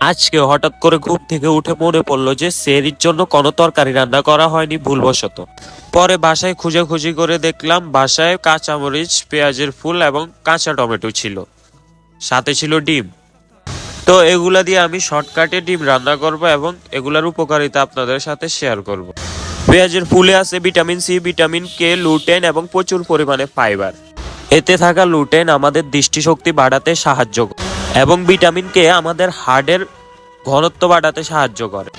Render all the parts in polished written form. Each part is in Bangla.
আজকে হঠাৎ করে ঘুম থেকে উঠে মনে পড়লো যে সেহরির জন্য কোনো তরকারি রান্না করা হয়নি ভুলবশত। পরে বাসায় খুঁজে করে দেখলাম বাসায় কাঁচামরিচ, পেঁয়াজের ফুল এবং কাঁচা টমেটো ছিল, সাথে ছিল ডিম। তো এগুলা দিয়ে আমি শর্টকাটে ডিম রান্না করব এবং এগুলার উপকারিতা আপনাদের সাথে শেয়ার করব। পেঁয়াজের ফুলে আছে ভিটামিন সি, ভিটামিন কে, লুটেন এবং প্রচুর পরিমাণে ফাইবার। এতে থাকা লুটেন আমাদের দৃষ্টিশক্তি বাড়াতে সাহায্য করে এবং ভিটামিন কে আমাদের হাড়ের ঘনত্ব বাড়াতে সাহায্য করে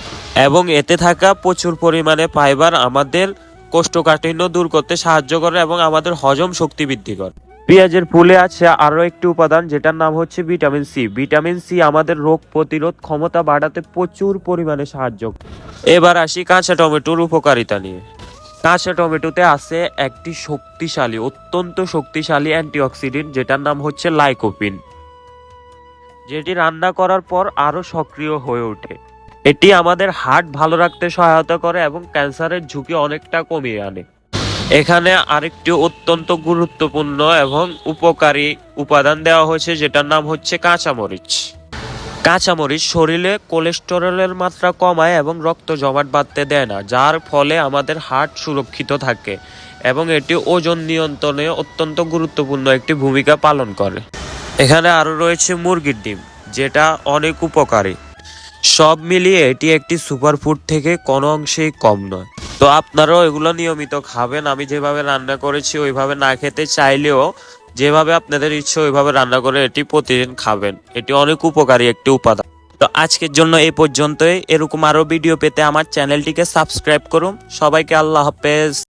এবং এতে থাকা প্রচুর পরিমাণে ফাইবার আমাদের কোষ্ঠকাঠিন্য দূর করতে সাহায্য করে এবং আমাদের হজম শক্তি বৃদ্ধি করে। পেঁয়াজের ফুলে আছে আরো একটি উপাদান যেটার নাম হচ্ছে ভিটামিন সি। ভিটামিন সি আমাদের রোগ প্রতিরোধ ক্ষমতা বাড়াতে প্রচুর পরিমাণে সাহায্য করে। এবার আসি কাঁচা টমেটোর উপকারিতা নিয়ে। কাঁচা টমেটোতে আছে একটি অত্যন্ত শক্তিশালী অ্যান্টিঅক্সিডেন্ট যেটার নাম হচ্ছে লাইকোপিন, যেটি রান্না করার পর আরো সক্রিয় হয়ে ওঠে। এটি আমাদের হার্ট ভালো রাখতে সহায়তা করে এবং ক্যান্সারের ঝুঁকি অনেকটা কমিয়ে আনে। এখানে আরেকটি অত্যন্ত গুরুত্বপূর্ণ এবং উপকারী উপাদান দেওয়া হয়েছে যেটার নাম হচ্ছে কাঁচামরিচ। কাঁচামরিচ শরীরে কোলেস্টেরলের মাত্রা কমায় এবং রক্ত জমাট বাঁধতে দেয় না, যার ফলে আমাদের হার্ট সুরক্ষিত থাকে এবং এটি ওজন নিয়ন্ত্রণে অত্যন্ত গুরুত্বপূর্ণ একটি ভূমিকা পালন করে। এখানে আরো রয়েছে মুরগির ডিম, যেটা অনেক উপকারী। সব মিলিয়ে এটি একটি সুপারফুড থেকে কোনো অংশেই কম নয়। তো আপনারাও এগুলো নিয়মিত খাবেন। আমি যেভাবে রান্না করেছি ওইভাবে না খেতে চাইলেও যেভাবে আপনাদের ইচ্ছে ওইভাবে রান্না করে এটি প্রতিদিন খাবেন। এটি অনেক উপকারী একটি উপাদান। তো আজকের জন্য এই পর্যন্তই। এরকম আরো ভিডিও পেতে আমার চ্যানেলটিকে সাবস্ক্রাইব করুন। সবাইকে আল্লাহ হাফেজ।